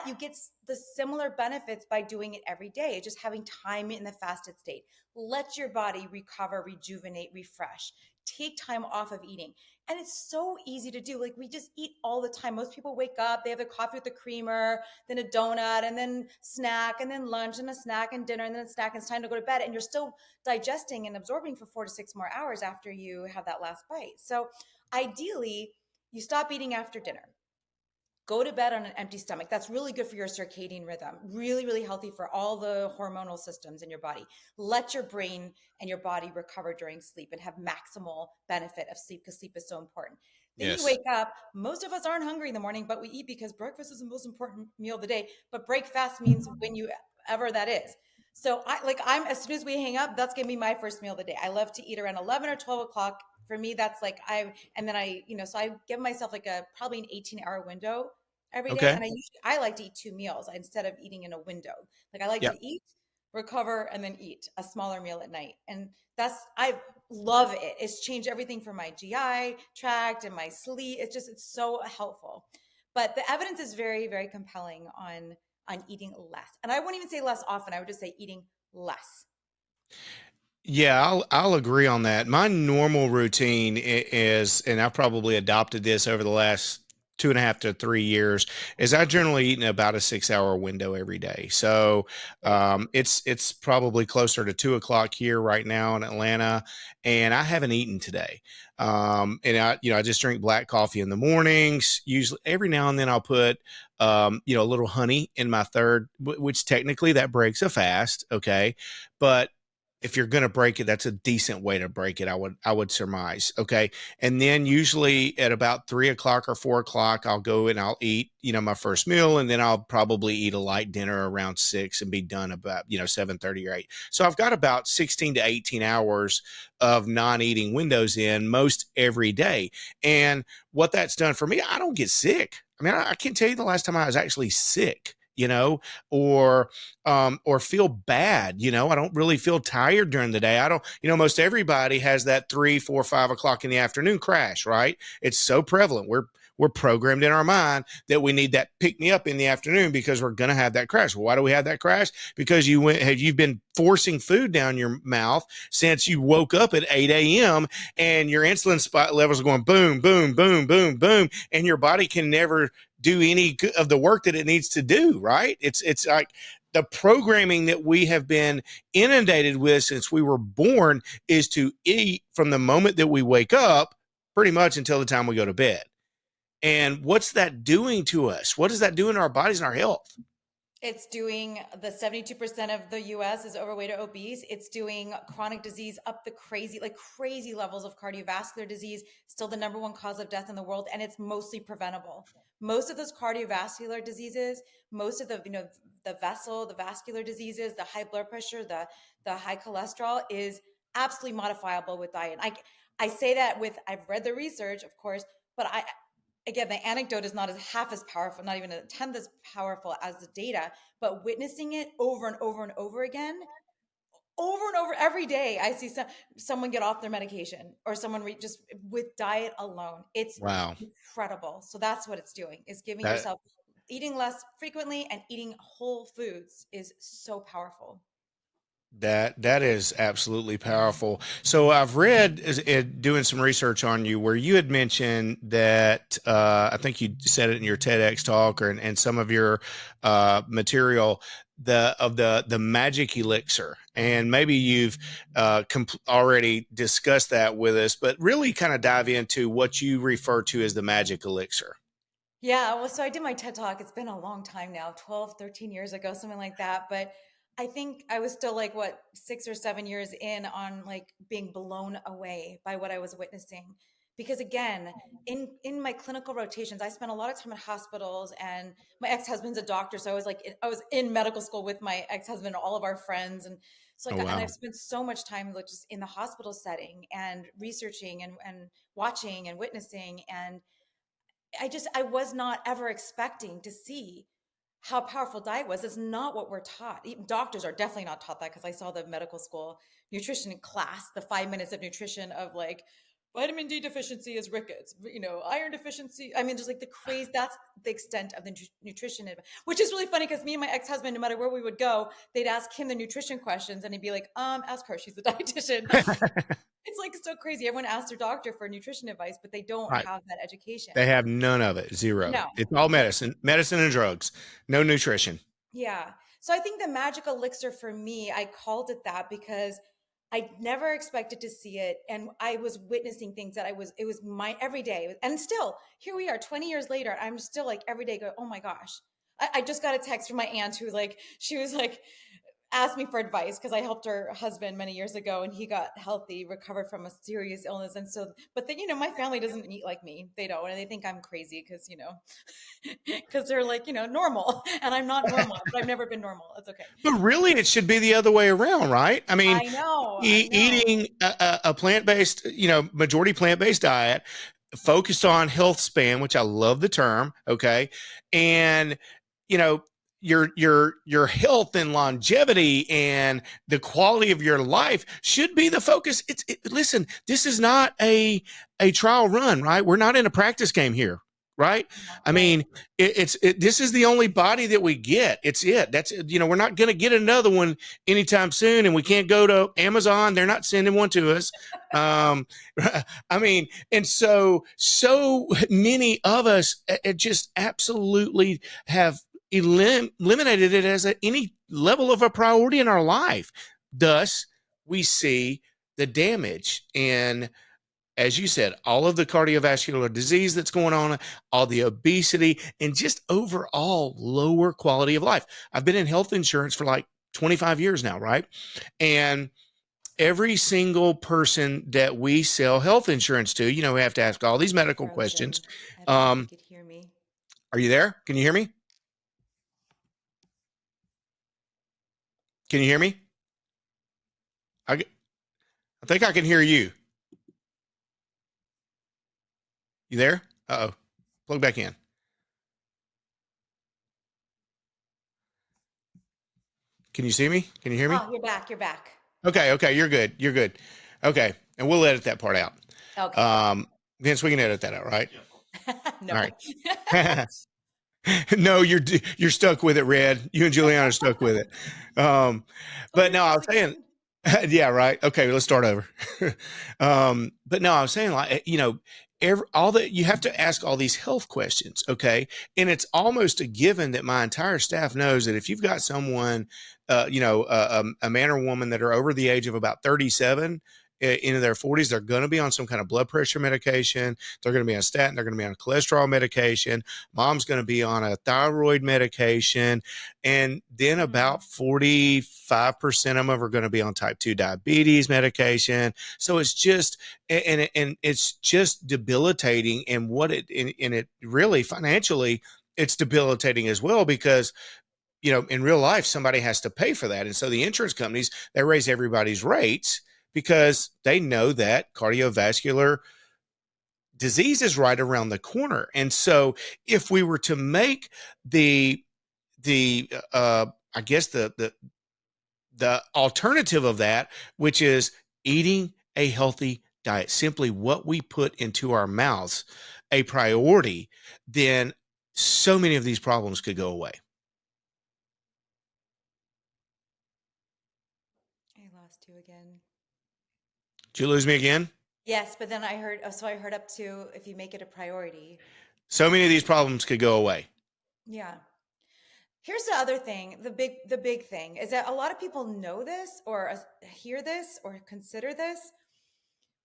you get the similar benefits by doing it every day, just having time in the fasted state. Let your body recover, rejuvenate, refresh. Take time off of eating. And it's so easy to do. Like, we just eat all the time. Most people wake up, they have their coffee with the creamer, then a donut, and then snack, and then lunch, and a snack, and dinner, and then a snack, and it's time to go to bed. And you're still digesting and absorbing for 4 to 6 more hours after you have that last bite. So ideally, you stop eating after dinner. Go to bed on an empty stomach. That's really good for your circadian rhythm. Really, really healthy for all the hormonal systems in your body. Let your brain and your body recover during sleep and have maximal benefit of sleep, because sleep is so important. Then you Yes. wake up. Most of us aren't hungry in the morning, but we eat because breakfast is the most important meal of the day. But break fast means when you ever that is. So I'm as soon as we hang up, that's gonna be my first meal of the day. I love to eat around 11 or 12 o'clock. For me, that's like and then so I give myself like a probably an 18-hour window every day. Okay. And I like to eat 2 meals instead of eating in a window. Like, I like Yeah. to eat, recover, and then eat a smaller meal at night. And I love it. It's changed everything for my GI tract and my sleep. It's so helpful. But the evidence is very, very compelling on eating less. And I wouldn't even say less often. I would just say eating less. Yeah, I'll agree on that. My normal routine is, and I've probably adopted this over the last 2.5 to 3 years, is I generally eat in about a 6 hour window every day. So Great. it's probably closer to 2 o'clock here right now in Atlanta, and I haven't eaten today. And I just drink black coffee in the mornings. Usually, every now and then I'll put a little honey in my third, which technically that breaks a fast. Okay, but if you're going to break it, that's a decent way to break it. I would surmise. Okay. And then usually at about 3 o'clock or 4 o'clock, I'll go and I'll eat, my first meal. And then I'll probably eat a light dinner around 6 and be done about, 7:30 or 8. So I've got about 16 to 18 hours of non-eating windows in most every day. And what that's done for me, I don't get sick. I mean, I can't tell you the last time I was actually sick, or feel bad. I don't really feel tired during the day. I don't, most everybody has that 3 4 5 o'clock in the afternoon crash, right? It's so prevalent. We're programmed in our mind that we need that pick me up in the afternoon because we're going to have that crash. Well, why do we have that crash? Because you've been forcing food down your mouth since you woke up at 8 a.m. and your insulin spot levels are going boom, boom, boom, boom, boom, and your body can never do any of the work that it needs to do, right? It's like the programming that we have been inundated with since we were born is to eat from the moment that we wake up pretty much until the time we go to bed. And what's that doing to us? What is that doing to our bodies and our health? It's doing, the 72% of the US is overweight or obese. It's doing chronic disease up the crazy levels of cardiovascular disease, still the number one cause of death in the world. And it's mostly preventable. Most of those cardiovascular diseases, most of the vascular diseases, the high blood pressure, the high cholesterol is absolutely modifiable with diet. I say that I've read the research, of course, but again, the anecdote is not as half as powerful, not even a tenth as powerful as the data, but witnessing it over and over and over again, over and over every day, I see someone get off their medication, or someone just with diet alone. It's Wow. incredible. So that's what it's doing, is giving That yourself, eating less frequently and eating whole foods is so powerful. that is absolutely powerful. So I've read doing some research on you where you had mentioned that I think you said it in your TEDx talk or and some of your material the magic elixir, and maybe you've already discussed that with us, but really kind of dive into what you refer to as the magic elixir. Yeah, well, so I did my TED Talk. It's been a long time now, 12, 13 years ago, something like that. But I think I was still like what 6 or 7 years in on like being blown away by what I was witnessing. Because again, in my clinical rotations, I spent a lot of time in hospitals, and my ex-husband's a doctor, so I was like I was in medical school with my ex-husband and all of our friends, and so Oh, like and wow. I've spent so much time like just in the hospital setting and researching and watching and witnessing, and I was not ever expecting to see how powerful diet was. It's not what we're taught. Even doctors are definitely not taught that, because I saw the medical school nutrition class, the 5 minutes of nutrition of like vitamin D deficiency is rickets, iron deficiency. I mean, just like the craze. That's the extent of the nutrition, which is really funny because me and my ex-husband, no matter where we would go, they'd ask him the nutrition questions, and he'd be like, ask her. She's the dietitian. It's like so crazy. Everyone asks their doctor for nutrition advice, but they don't Right. have that education. They have none of it. Zero. No. It's all medicine and drugs. No nutrition. Yeah. So I think the magic elixir for me, I called it that because I never expected to see it. And I was witnessing things that it was my everyday. And still, here we are 20 years later. I'm still like every day go, oh my gosh. I just got a text from my aunt who she was like, asked me for advice because I helped her husband many years ago, and he got healthy, recovered from a serious illness. And so, but then, my family doesn't eat like me. They don't. And they think I'm crazy because, because they're like, normal, and I'm not normal, but I've never been normal. It's okay. But really, it should be the other way around, right? I mean, I know. I know. eating a plant-based, majority plant-based diet, focused on health span, which I love the term. Okay. And, you know, your health and longevity and the quality of your life should be the focus. Listen, this is not a trial run, right? We're not in a practice game here, right? I Right. mean, this is the only body that we get. It's it. That's, we're not going to get another one anytime soon, and we can't go to Amazon. They're not sending one to us. Um, I mean, and so many of us just absolutely have eliminated it as any level of a priority in our life. Thus, we see the damage in, as you said, all of the cardiovascular disease that's going on, all the obesity, and just overall lower quality of life. I've been in health insurance for like 25 years now, right? And every single person that we sell health insurance to, we have to ask all these medical questions. Frozen. I don't know if you Um, could hear me. are you there? Can you hear me? Can you hear me? I think I can hear you. You there? Uh-oh. Plug back in. Can you see me? Can you hear me? Oh, you're back. You're back. Okay, you're good. You're good. Okay, and we'll edit that part out. Okay, good. Vince, we can edit that out, right? All No. right. No, you're stuck with it, Red. You and Juliana are stuck with it. Oh, But you're no, I was again. saying, yeah, right. Okay, let's start over. But no, I was saying, like, all that you have to ask all these health questions, okay? And it's almost a given that my entire staff knows that if you've got someone, a man or woman that are over the age of about 37, into their 40s, they're going to be on some kind of blood pressure medication. They're going to be on a statin. They're going to be on a cholesterol medication. Mom's going to be on a thyroid medication. And then about 45% of them are going to be on type 2 diabetes medication. So it's just, and it's just debilitating. And it really financially, it's debilitating as well, because in real life, somebody has to pay for that. And so the insurance companies, they raise everybody's rates because they know that cardiovascular disease is right around the corner. And so if we were to make I guess the alternative of that, which is eating a healthy diet, simply what we put into our mouths, a priority, then so many of these problems could go away. I lost you again. Did you lose me again? Yes, but then I heard up to if you make it a priority. So many of these problems could go away. Yeah. Here's the other thing, the big thing is that a lot of people know this or hear this or consider this,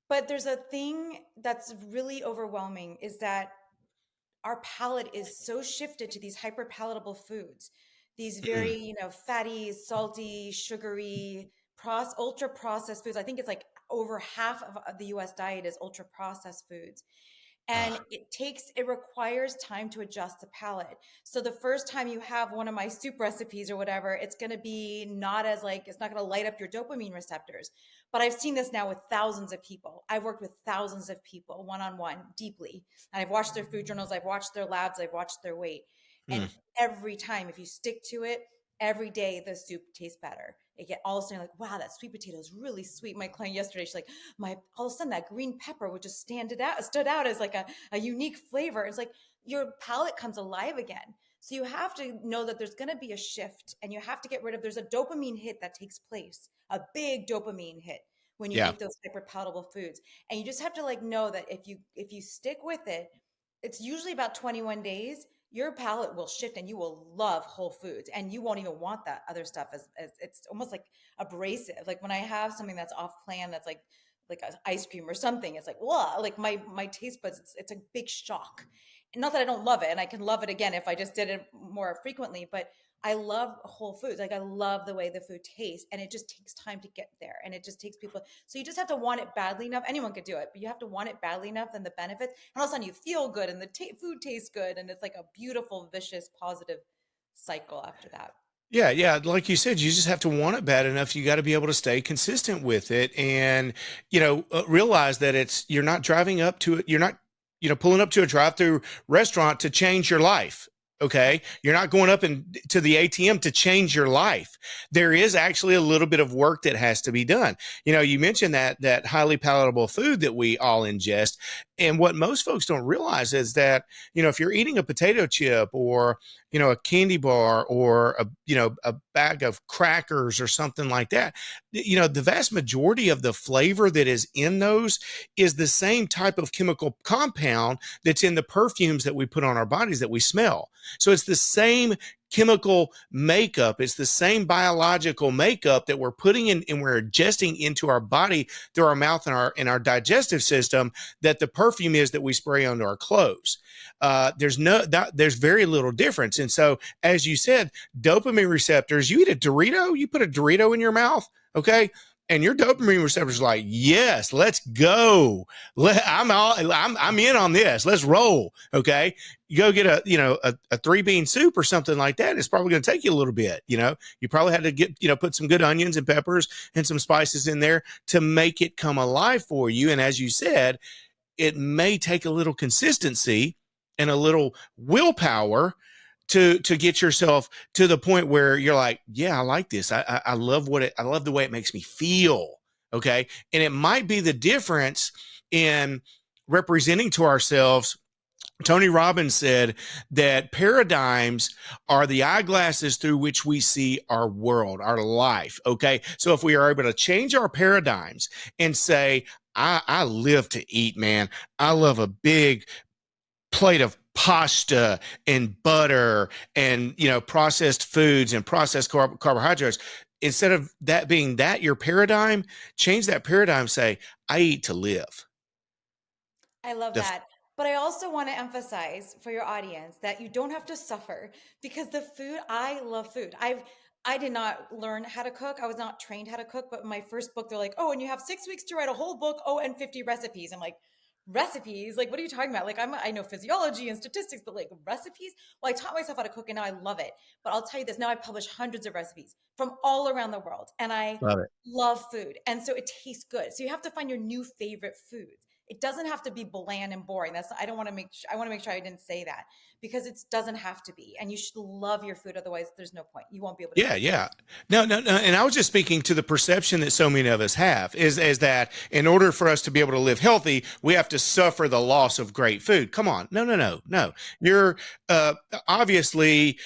but there's a thing that's really overwhelming, is that our palate is so shifted to these hyper palatable foods these very, fatty, salty, sugary, ultra processed foods. I think it's like over half of the US diet is ultra processed foods. And it requires time to adjust the palate. So the first time you have one of my soup recipes or whatever, it's going to be not as like, it's not going to light up your dopamine receptors. But I've seen this now with thousands of people. I've worked with thousands of people one-on-one deeply. And I've watched their food journals, I've watched their labs, I've watched their weight. And every time, if you stick to it, every day the soup tastes better. It get all of a sudden like, wow, that sweet potato is really sweet. My client yesterday, she's like, all of a sudden that green pepper would just stood out as like a unique flavor. It's like your palate comes alive again. So you have to know that there's going to be a shift, and you have to get rid of, there's a dopamine hit that takes place, a big dopamine hit when you Yeah. eat those hyper palatable foods. And you just have to like know that if you stick with it, it's usually about 21 days, your palate will shift and you will love whole foods, and you won't even want that other stuff as it's almost like abrasive. Like when I have something that's off plan, that's like an ice cream or something, it's like, whoa, like my taste buds, it's a big shock. And not that I don't love it, and I can love it again if I just did it more frequently, but I love whole foods. Like I love the way the food tastes, and it just takes time to get there. And it just takes people. So you just have to want it badly enough. Anyone could do it, but you have to want it badly enough, and the benefits, and all of a sudden you feel good, and the food tastes good, and it's like a beautiful, vicious, positive cycle after that. Yeah, yeah. Like you said, you just have to want it bad enough. You got to be able to stay consistent with it, and realize that you're not driving up to it. You're not, pulling up to a drive-through restaurant to change your life. Okay, you're not going up to the ATM to change your life. There is actually a little bit of work that has to be done. You mentioned that highly palatable food that we all ingest, and what most folks don't realize is that if you're eating a potato chip or a candy bar or a bag of crackers or something like that, the vast majority of the flavor that is in those is the same type of chemical compound that's in the perfumes that we put on our bodies that we smell. So it's the same chemical makeup. It's the same biological makeup that we're putting in and we're ingesting into our body through our mouth and our digestive system that the perfume is that we spray onto our clothes. There's very little difference. And so, as you said, dopamine receptors, you eat a Dorito, you put a Dorito in your mouth, okay? And your dopamine receptors are like, yes, let's go. I'm in on this. Let's roll. Okay. You go get a 3-bean soup or something like that. It's probably going to take you a little bit. You probably had to get, put some good onions and peppers and some spices in there to make it come alive for you. And as you said, it may take a little consistency and a little willpower to get yourself to the point where you're like, yeah, I like this. I love I love the way it makes me feel. Okay. And it might be the difference in representing to ourselves. Tony Robbins said that paradigms are the eyeglasses through which we see our world, our life. Okay. So if we are able to change our paradigms and say, I live to eat, man. I love a big plate of pasta and butter and processed foods and processed carbohydrates. Instead of that being your paradigm, change that paradigm. Say, I eat to live. I love The, that. But I also want to emphasize for your audience that you don't have to suffer, because I love food. I did not learn how to cook. I was not trained how to cook, but in my first book, they're like, oh, and you have 6 weeks to write a whole book. Oh, and 50 recipes. I'm like, recipes? Like, what are you talking about? Like, I know physiology and statistics, but like recipes? Well, I taught myself how to cook and now I love it. But I'll tell you this, now I publish hundreds of recipes from all around the world, and I love it. love food. And so it tastes good. So you have to find your new favorite foods. It doesn't have to be bland and boring. I don't want to I want to make sure I didn't say that, because it doesn't have to be. And you should love your food. Otherwise, there's no point. You won't be able to Yeah, cook. yeah. No, no, no. And I was just speaking to the perception that so many of us have is that in order for us to be able to live healthy, we have to suffer the loss of great food. Come on. No, no, no, no. You're obviously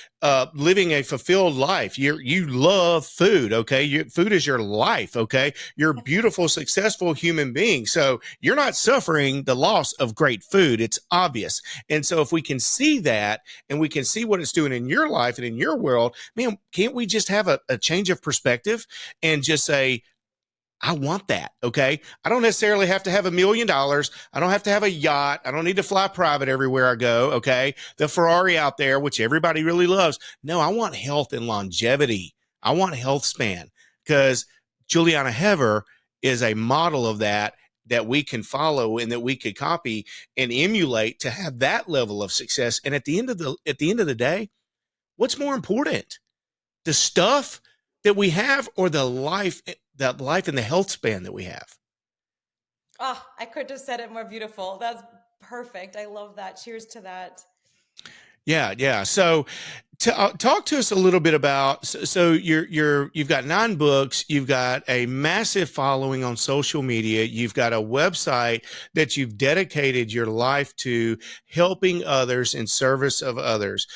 living a fulfilled life. You love food. Okay. Food is your life. Okay. You're a beautiful, successful human being. So you're not suffering the loss of great food. It's obvious. And so if we can see that and we can see what it's doing in your life and in your world, man, can't we just have a change of perspective and just say, I want that. Okay. I don't necessarily have to have $1 million. I don't have to have a yacht. I don't need to fly private everywhere I go. Okay. The Ferrari out there, which everybody really loves. No, I want health and longevity. I want health span because Juliana Hever is a model of that we can follow and that we could copy and emulate to have that level of success. And at the end of the day, what's more important? The stuff that we have or that life and the health span that we have? Oh, I couldn't have said it more beautiful. That's perfect. I love that. Cheers to that. Yeah, yeah. So, talk to us a little bit about. So you've got 9 books. You've got a massive following on social media. You've got a website that you've dedicated your life to helping others in service of others.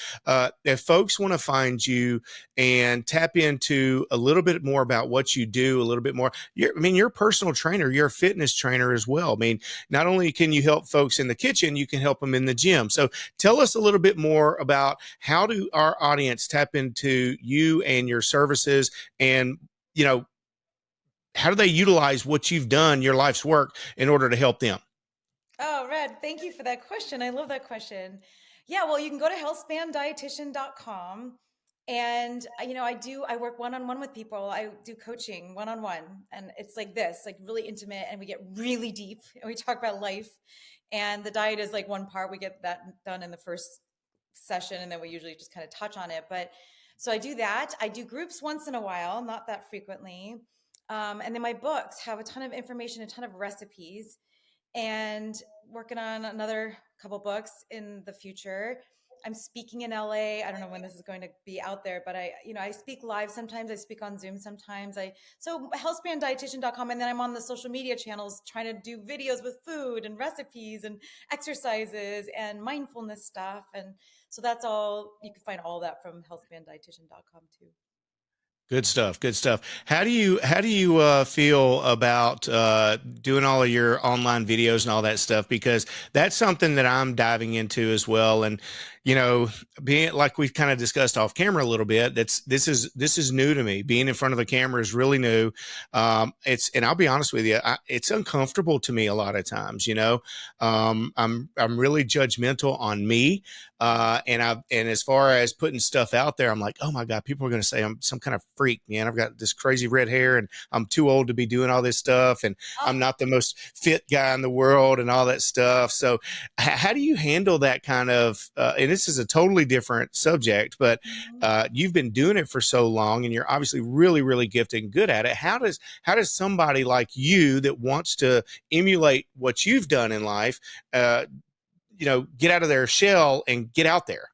If folks want to find you and tap into a little bit more about what you do, a little bit more. You're a personal trainer. You're a fitness trainer as well. I mean, not only can you help folks in the kitchen, you can help them in the gym. So tell us a little bit more about how do our audience tap into you and your services, and how do they utilize what you've done, your life's work, in order to help them? Oh, Red, thank you for that question. I love that question. Yeah, well, you can go to healthspandietitian.com. And I work one-on-one with people. I do coaching one-on-one, and it's like this, like really intimate, and we get really deep and we talk about life. And the diet is like one part. We get that done in the first session, and then we usually just kind of touch on it. But so I do that. I do groups once in a while, not that frequently. And then my books have a ton of information, a ton of recipes, and working on another couple books in the future. I'm speaking in LA. I don't know when this is going to be out there, but I speak live sometimes. I speak on Zoom sometimes. So healthspandietitian.com, and then I'm on the social media channels trying to do videos with food and recipes and exercises and mindfulness stuff. And so that's all. You can find all that from healthspandietitian.com too. Good stuff. Good stuff. How do you feel about doing all of your online videos and all that stuff? Because that's something that I'm diving into as well. And being like we kind of discussed off camera a little bit, this is new to me. Being in front of a camera is really new. And I'll be honest with you, it's uncomfortable to me a lot of times. I'm really judgmental on me. And as far as putting stuff out there, I'm like, oh my God, people are going to say I'm some kind of freak, man. I've got this crazy red hair and I'm too old to be doing all this stuff. And I'm not the most fit guy in the world and all that stuff. So how do you handle that kind of, and this is a totally different subject, but you've been doing it for so long and you're obviously really, really gifted and good at it. How does somebody like you that wants to emulate what you've done in life, get out of their shell and get out there?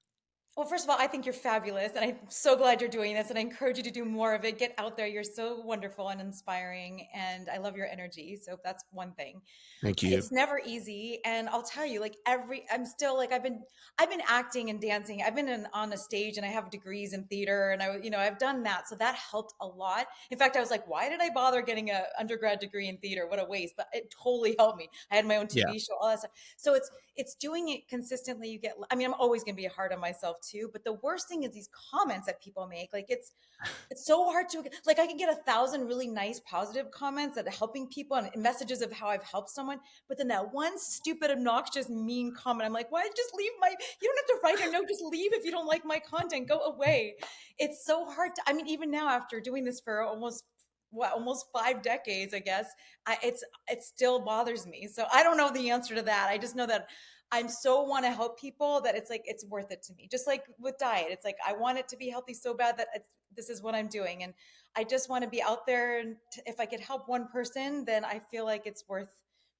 Well, first of all, I think you're fabulous, and I'm so glad you're doing this, and I encourage you to do more of it. Get out there. You're so wonderful and inspiring, and I love your energy. So that's one thing. Thank you. It's never easy, and I'll tell you, like I'm still like I've been acting and dancing. I've been on a stage, and I have degrees in theater, and I've done that, so that helped a lot. In fact, I was like, why did I bother getting a undergrad degree in theater? What a waste! But it totally helped me. I had my own Yeah. TV show, all that stuff. So it's doing it consistently. I'm always going to be hard on myself too, but the worst thing is these comments that people make. Like it's so hard to, like, I can get 1,000 really nice positive comments that are helping people and messages of how I've helped someone, but then that one stupid, obnoxious, mean comment, I'm like, why? Just leave you don't have to write a note, just leave. If you don't like my content, go away. It's so hard even now, after doing this for almost 5 decades, I guess, it still bothers me. So I don't know the answer to that. I just know that I'm so want to help people that it's like, it's worth it to me. Just like with diet, it's like, I want it to be healthy so bad that this is what I'm doing. And I just want to be out there. And if I could help one person, then I feel like it's worth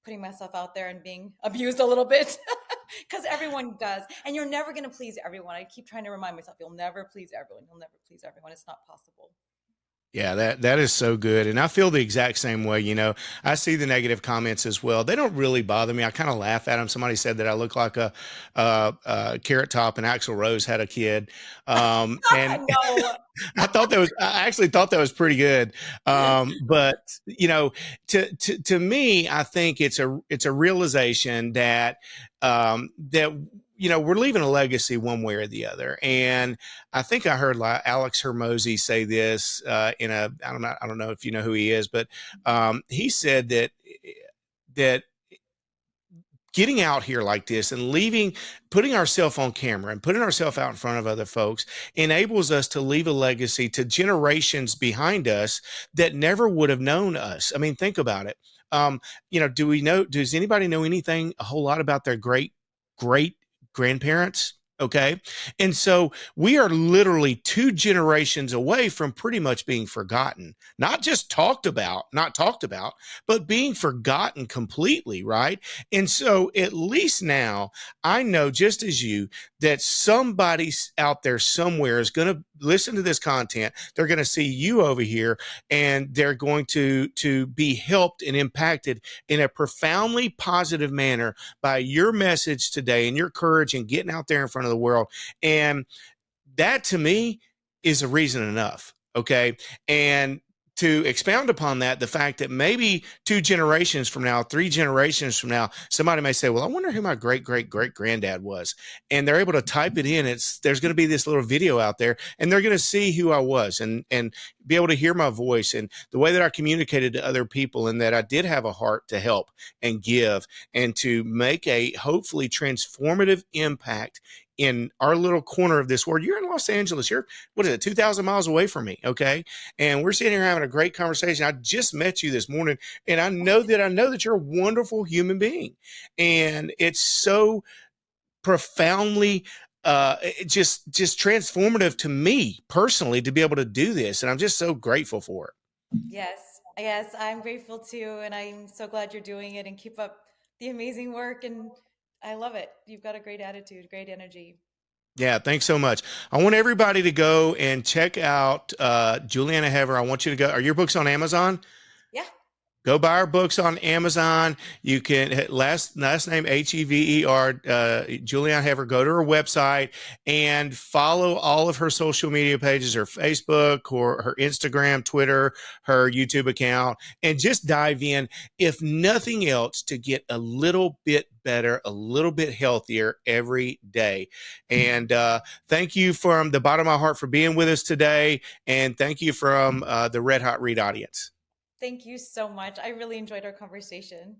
putting myself out there and being abused a little bit, because everyone does. And you're never going to please everyone. I keep trying to remind myself, you'll never please everyone. You'll never please everyone. It's not possible. Yeah, that is so good. And I feel the exact same way. I see the negative comments as well. They don't really bother me. I kind of laugh at them. Somebody said that I look like a Carrot Top and Axl Rose had a kid. And No. I actually thought that was pretty good. But to me, I think it's a realization that we're leaving a legacy one way or the other. And I think I heard Alex Hermosi say this I don't know if you know who he is, but he said that getting out here like this and putting ourselves on camera and putting ourselves out in front of other folks enables us to leave a legacy to generations behind us that never would have known us. I mean, think about it. Does anybody know anything a whole lot about their great grandparents? Okay. And so we are literally 2 generations away from pretty much being forgotten, not just not talked about, but being forgotten completely. Right. And so at least now I know, just as you, that somebody out there somewhere is going to listen to this content. They're going to see you over here, and they're going to be helped and impacted in a profoundly positive manner by your message today and your courage and getting out there in front of the world. And that, to me, is a reason enough. Okay. And to expound upon that, the fact that maybe 2 generations from now, 3 generations from now, somebody may say, well, I wonder who my great granddad was. And they're able to type it in. There's going to be this little video out there, and they're going to see who I was and be able to hear my voice and the way that I communicated to other people, and that I did have a heart to help and give and to make a hopefully transformative impact in our little corner of this world. You're in Los Angeles. You're, 2,000 miles away from me. Okay. And we're sitting here having a great conversation. I just met you this morning, and I know that you're a wonderful human being. And it's so profoundly just transformative to me personally to be able to do this. And I'm just so grateful for it. Yes, I'm grateful too, and I'm so glad you're doing it, and keep up the amazing work. And I love it. You've got a great attitude, great energy. Yeah, thanks so much. I want everybody to go and check out Julianna Hever. I want you to go. Are your books on Amazon? Yeah. Go buy our books on Amazon. You can last name Hever, Julianna Hever. Go to her website and follow all of her social media pages, her Facebook, or her Instagram, Twitter, her YouTube account, and just dive in, if nothing else, to get a little bit better, a little bit healthier every day. And thank you from the bottom of my heart for being with us today. And thank you from the Red Hot Read audience. Thank you so much. I really enjoyed our conversation.